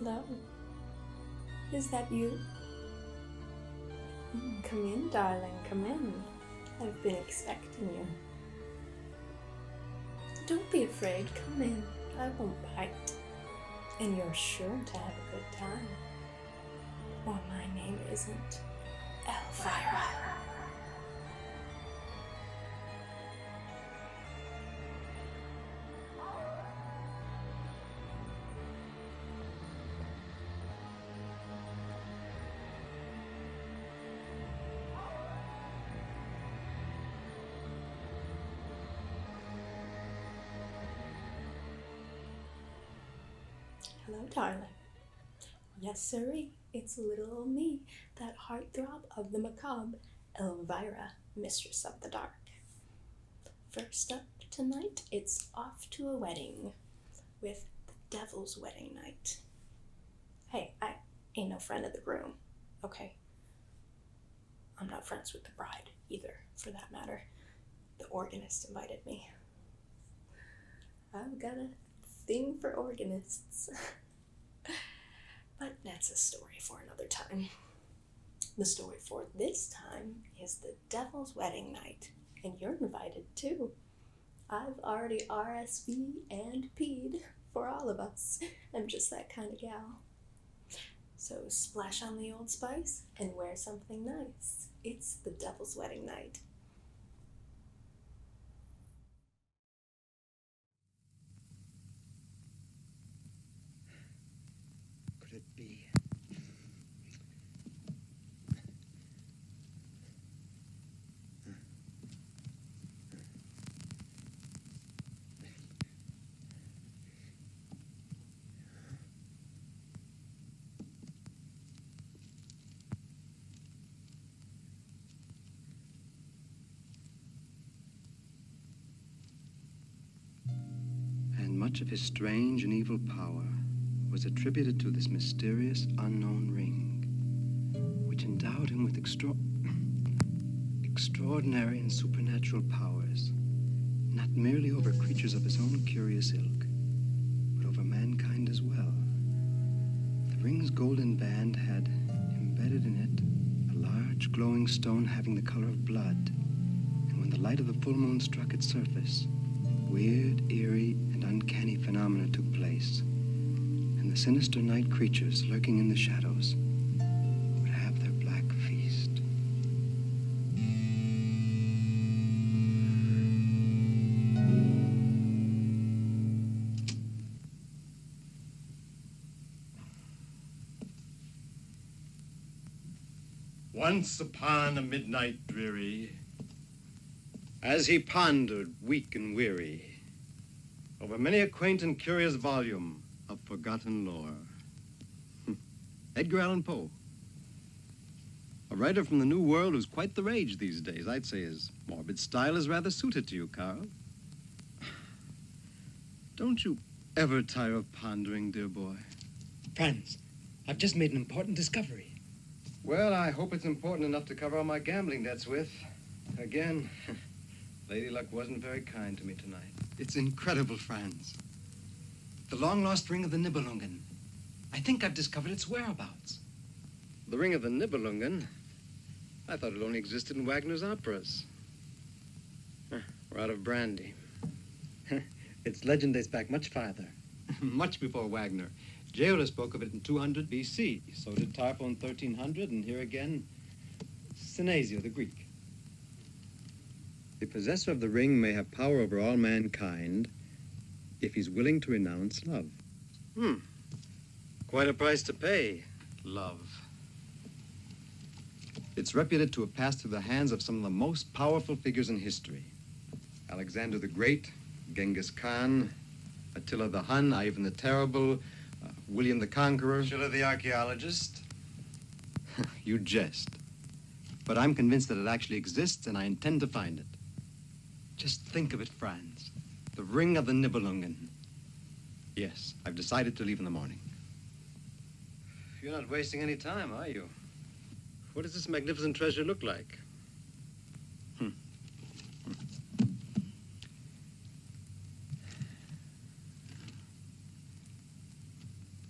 Hello. Is that you? Come in, darling, come in. I've been expecting you. Don't be afraid, come in. I won't bite. And you're sure to have a good time. Or my name isn't Elvira. Hello, darling. Yes, sirree, it's little old me, that heartthrob of the macabre, Elvira, mistress of the dark. First up tonight, it's off to a wedding with the devil's wedding night. Hey, I ain't no friend of the groom, okay? I'm not friends with the bride either, for that matter. The organist invited me. I've got a thing for organists. But that's a story for another time. The story for this time is the devil's wedding night, and you're invited too. I've already RSV and P'd for all of us. I'm just that kind of gal. So splash on the Old Spice and wear something nice. It's the devil's wedding night. Could it be? And much of his strange and evil power was attributed to this mysterious, unknown ring, which endowed him with extraordinary and supernatural powers, not merely over creatures of his own curious ilk, but over mankind as well. The ring's golden band had embedded in it a large glowing stone having the color of blood, and when the light of the full moon struck its surface, weird, eerie, and uncanny phenomena took place, and the sinister night creatures lurking in the shadows would have their black feast. Once upon a midnight dreary, As he pondered, weak and weary, over many a quaint and curious volume, of forgotten lore. Edgar Allan Poe. A writer from the New World who's quite the rage these days. I'd say his morbid style is rather suited to you, Carl. Don't you ever tire of pondering, dear boy? Franz, I've just made an important discovery. well, I hope it's important enough to cover all my gambling debts with. Again, Lady Luck wasn't very kind to me tonight. It's incredible, Franz. The long-lost ring of the Nibelungen. I think I've discovered its whereabouts. The Ring of the Nibelungen? I thought it only existed in Wagner's operas. We're out of brandy. Its legend dates back much farther. Much before Wagner. Jailer spoke of it in 200 BC. So did Tarpo in 1300, and here again, Synesius the Greek. The possessor of the ring may have power over all mankind if he's willing to renounce love. Quite a price to pay. Love. It's reputed to have passed through the hands of some of the most powerful figures in history. Alexander the Great, Genghis Khan, Attila the Hun, Ivan the Terrible, William the Conqueror. Schiller the archaeologist. You jest. But I'm convinced that it actually exists, and I intend to find it. Just think of it, Franz. The Ring of the Nibelungen. Yes, I've decided to leave in the morning. You're not wasting any time, are you? What does this magnificent treasure look like?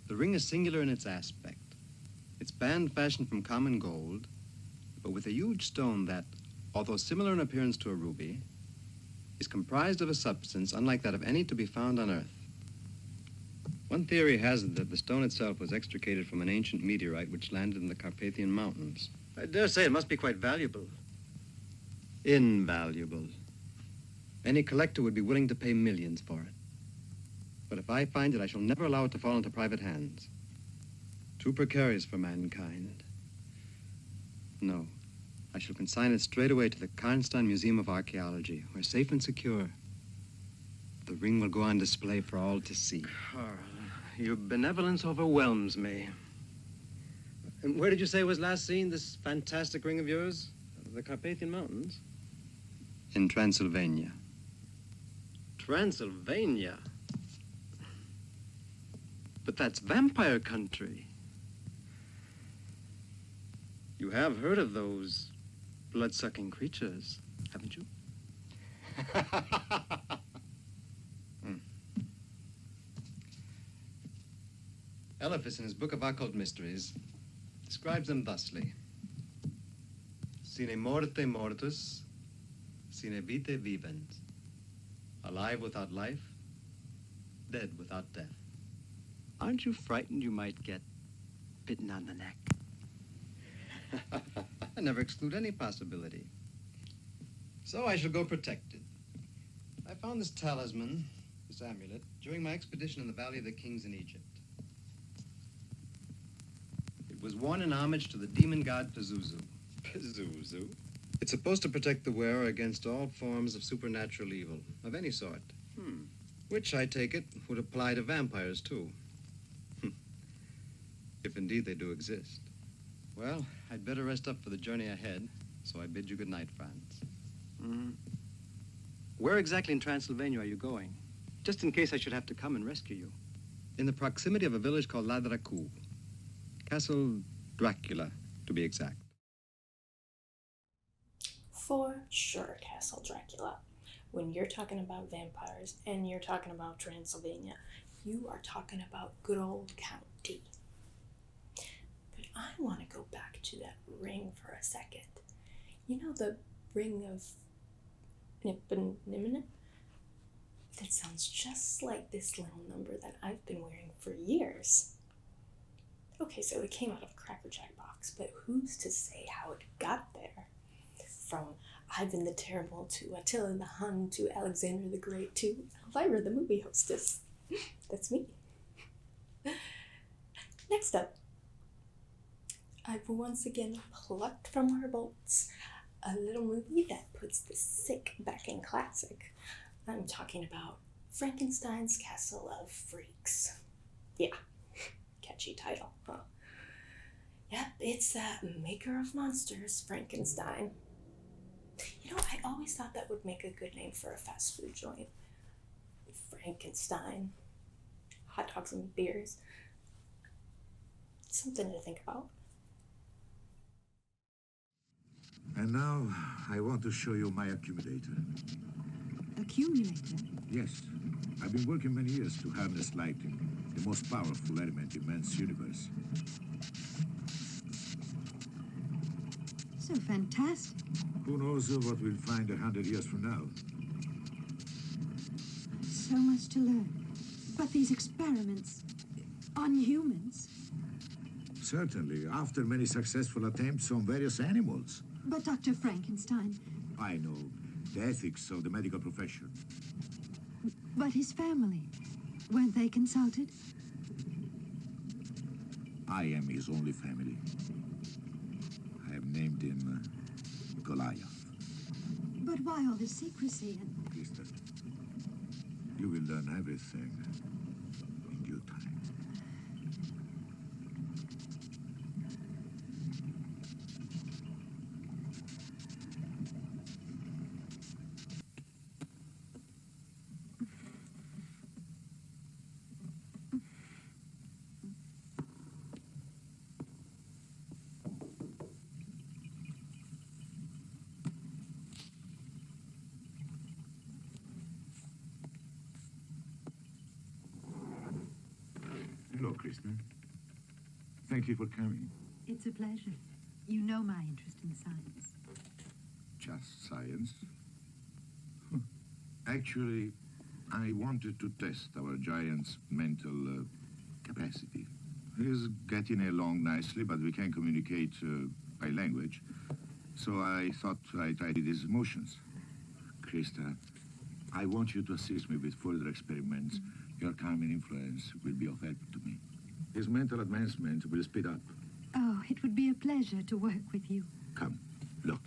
The ring is singular in its aspect. It's band fashioned from common gold, but with a huge stone that, although similar in appearance to a ruby, is comprised of a substance unlike that of any to be found on Earth. One theory has it that the stone itself was extricated from an ancient meteorite which landed in the Carpathian Mountains. I dare say it must be quite valuable. Invaluable. Any collector would be willing to pay millions for it. But if I find it, I shall never allow it to fall into private hands. Too precarious for mankind. No, I shall consign it straight away to the Karnstein Museum of Archaeology, where safe and secure, the ring will go on display for all to see. Carl, your benevolence overwhelms me. And where did you say it was last seen, this fantastic ring of yours? The Carpathian Mountains? In Transylvania. Transylvania? But that's vampire country. You have heard of those blood-sucking creatures, haven't you? Eliphas, in his Book of Occult Mysteries, describes them thusly. Sine morte mortus, sine vitae vivens. Alive without life, dead without death. Aren't you frightened you might get bitten on the neck? I never exclude any possibility. So I shall go protected. I found this talisman, this amulet, during my expedition in the Valley of the Kings in Egypt. It was worn in homage to the demon god Pazuzu. Pazuzu? It's supposed to protect the wearer against all forms of supernatural evil, of any sort. Which, I take it, would apply to vampires, too. If indeed they do exist. Well, I'd better rest up for the journey ahead, so I bid you good night, Franz. Where exactly in Transylvania are you going? Just in case I should have to come and rescue you. In the proximity of a village called La Dracula. Castle Dracula, to be exact. For sure, Castle Dracula. When you're talking about vampires and you're talking about Transylvania, you are talking about good old Count D. But I want to go back to that ring for a second. You know the ring of Nibelungen? That sounds just like this little number that I've been wearing for years. Okay, so it came out of a Cracker Jack box, but who's to say how it got there? From Ivan the Terrible to Attila the Hun to Alexander the Great to Elvira the movie hostess. That's me. Next up, I've once again plucked from our bolts a little movie that puts the sick back in classic. I'm talking about Frankenstein's Castle of Freaks. Yeah, catchy title, huh? Yep, it's that maker of monsters, Frankenstein. You know, I always thought that would make a good name for a fast food joint. Frankenstein. Hot dogs and beers. Something to think about. And now, I want to show you my accumulator. Accumulator? Yes, I've been working many years to harness lighting, the most powerful element in man's universe. So fantastic. Who knows what we'll find 100 years from now? So much to learn. But these experiments on humans? Certainly, after many successful attempts on various animals. But Dr. Frankenstein, I know, the ethics of the medical profession. but his family, weren't they consulted? I am his only family. I have named him Goliath. But why all the secrecy and... Krista, you will learn everything in due time. Krista. Thank you for coming. It's a pleasure. You know my interest in science. Just science? Actually, I wanted to test our giant's mental capacity. He's getting along nicely, but we can't communicate by language. So I thought I'd try his emotions. Krista, I want you to assist me with further experiments. Your calming influence will be of help to me. His mental advancement will speed up. Oh, it would be a pleasure to work with you. Come, look.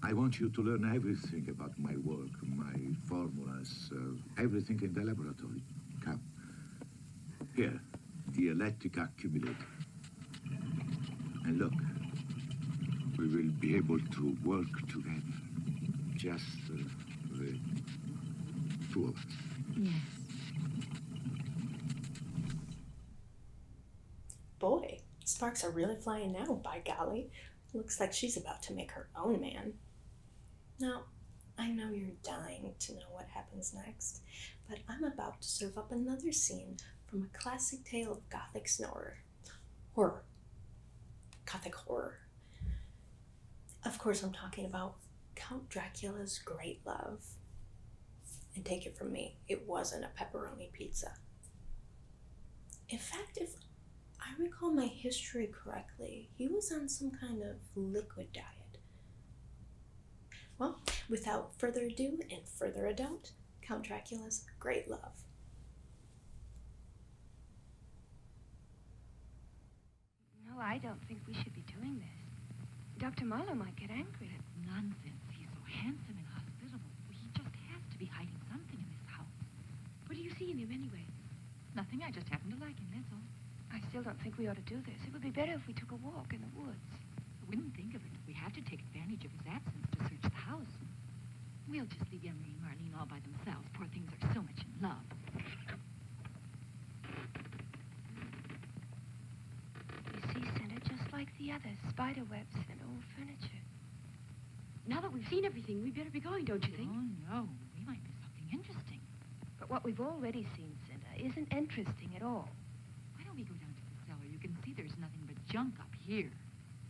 I want you to learn everything about my work, my formulas, everything in the laboratory. Come. Here, the electric accumulator. And look, we will be able to work together. Just the two of us. Yes. Boy, sparks are really flying now, by golly. Looks like she's about to make her own man. Now, I know you're dying to know what happens next, but I'm about to serve up another scene from a classic tale of Gothic horror. Gothic horror. Of course, I'm talking about Count Dracula's Great Love. And take it from me, it wasn't a pepperoni pizza. In fact, if I recall my history correctly, he was on some kind of liquid diet. Well, without further ado and further doubt, Count Dracula's Great Love. No, I don't think we should be doing this. Dr. Marlowe might get angry. Nonsense. He's so handsome and hospitable. He just has to be hiding something in this house. What do you see in him anyway? Nothing. I just happen to like him, that's all. I still don't think we ought to do this. It would be better if we took a walk in the woods. I wouldn't think of it. We have to take advantage of his absence to search the house. We'll just leave Emery and Marlene all by themselves. Poor things are so much in love. You see, Senator, just like the others, spider webs and old furniture. Now that we've seen everything, we better be going, don't you think? Oh, no. We might miss something interesting. But what we've already seen, Senator, isn't interesting at all. Why don't we go down to the cellar? You can see there's nothing but junk up here.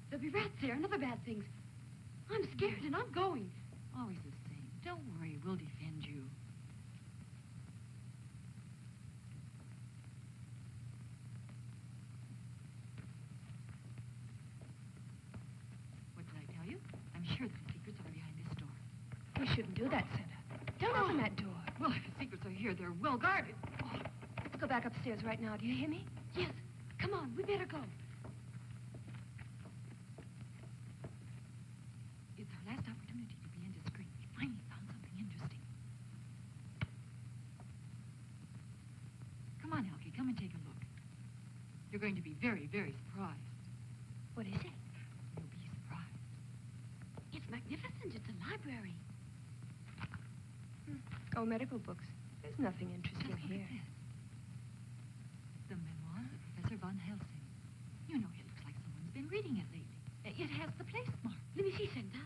There'll be rats there and other bad things. I'm scared and I'm going. Always the same. Don't worry. We'll defend you. What did I tell you? I'm sure the secrets are behind this door. We shouldn't do that, Senator. Don't open that door. Well, if the secrets are here, they're well guarded. Oh, let's go back upstairs right now. Do you hear me? Yes. Come on, we better go. It's our last opportunity to be indiscreet. We finally found something interesting. Come on, Elkie, come and take a look. You're going to be very, very surprised. What is it? You'll be surprised. It's magnificent. It's a library. Oh, medical books. There's nothing interesting Just look here. at this. The memoir of Professor von Helsing. You know, it looks like someone's been reading it lately. It has the place mark. Let me see, Senator.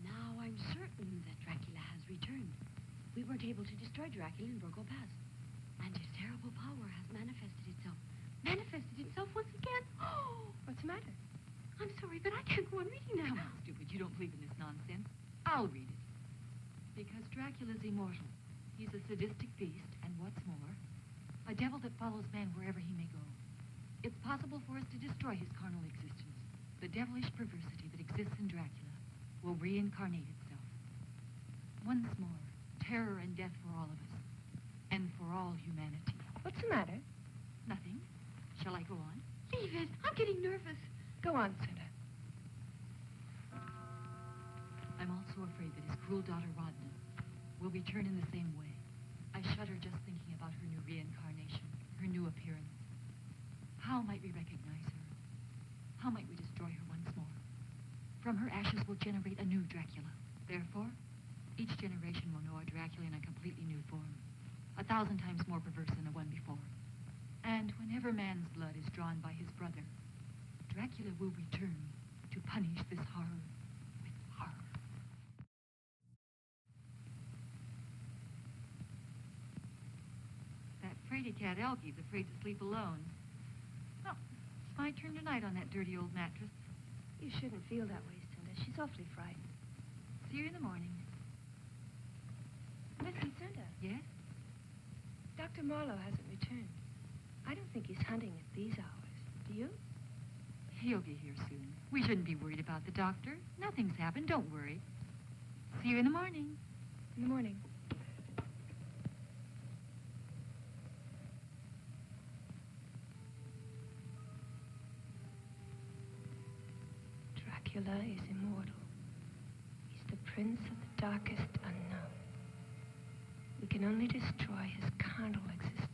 Now I'm certain that Dracula has returned. We weren't able to destroy Dracula in Burgo Pass. And his terrible power has manifested itself. Manifested itself once again? Oh, what's the matter? I'm sorry, but I can't go on reading now. Come on, stupid. You don't believe in this nonsense. I'll read it. Because Dracula's immortal. He's a sadistic beast, and what's more, a devil that follows man wherever he may go. It's possible for us to destroy his carnal existence. The devilish perversity that exists in Dracula will reincarnate itself. Once more, terror and death for all of us, and for all humanity. What's the matter? Nothing. Shall I go on? Leave it. I'm getting nervous. Go on, Senator. I'm also afraid that his cruel daughter, Rodna, will return in the same way. I shudder just thinking about her new reincarnation, her new appearance. How might we recognize her? How might we destroy her once more? From her ashes will generate a new Dracula. Therefore, each generation will know a Dracula in a completely new form, 1,000 times more perverse than the one before. And whenever man's blood is drawn by his brother, Dracula will return to punish this horror with horror. That freight scaredy cat Elkie's afraid to sleep alone. Well, it's my turn tonight on that dirty old mattress. You shouldn't feel that way, Cinda. She's awfully frightened. See you in the morning. Listen, Cinda. Yes? Dr. Marlowe hasn't returned. I don't think he's hunting at these hours. Do you? He'll be here soon. We shouldn't be worried about the doctor. Nothing's happened. Don't worry. See you in the morning. In the morning. Dracula is immortal. He's the prince of the darkest unknown. We can only destroy his carnal existence.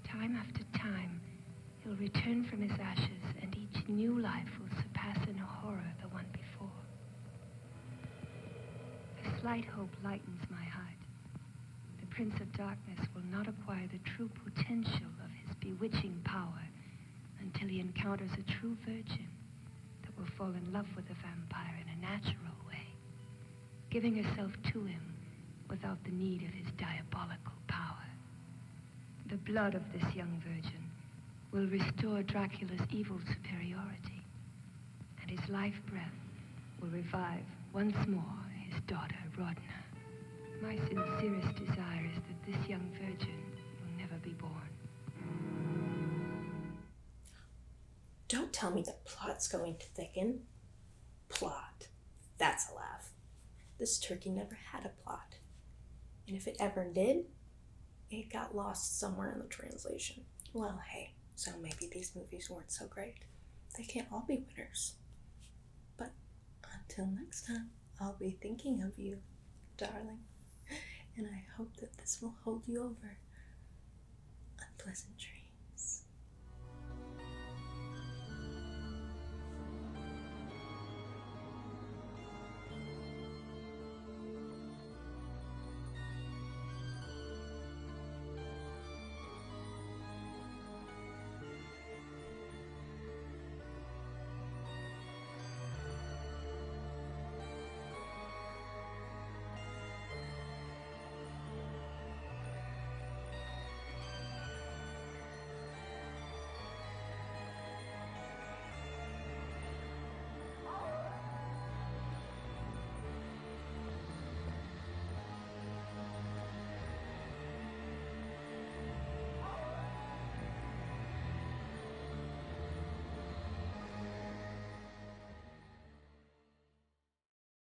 Time after time, he'll return from his ashes, and each new life will surpass in horror the one before. A slight hope lightens my heart. The Prince of Darkness will not acquire the true potential of his bewitching power until he encounters a true virgin that will fall in love with a vampire in a natural way, giving herself to him without the need of his diabolical power. The blood of this young virgin will restore Dracula's evil superiority, and his life breath will revive once more his daughter, Rodna. My sincerest desire is that this young virgin will never be born. Don't tell me the plot's going to thicken. Plot. That's a laugh. This turkey never had a plot. And if it ever did, it got lost somewhere in the translation. Well, hey, so maybe these movies weren't so great. They can't all be winners. But until next time, I'll be thinking of you, darling. And I hope that this will hold you over unpleasant dreams.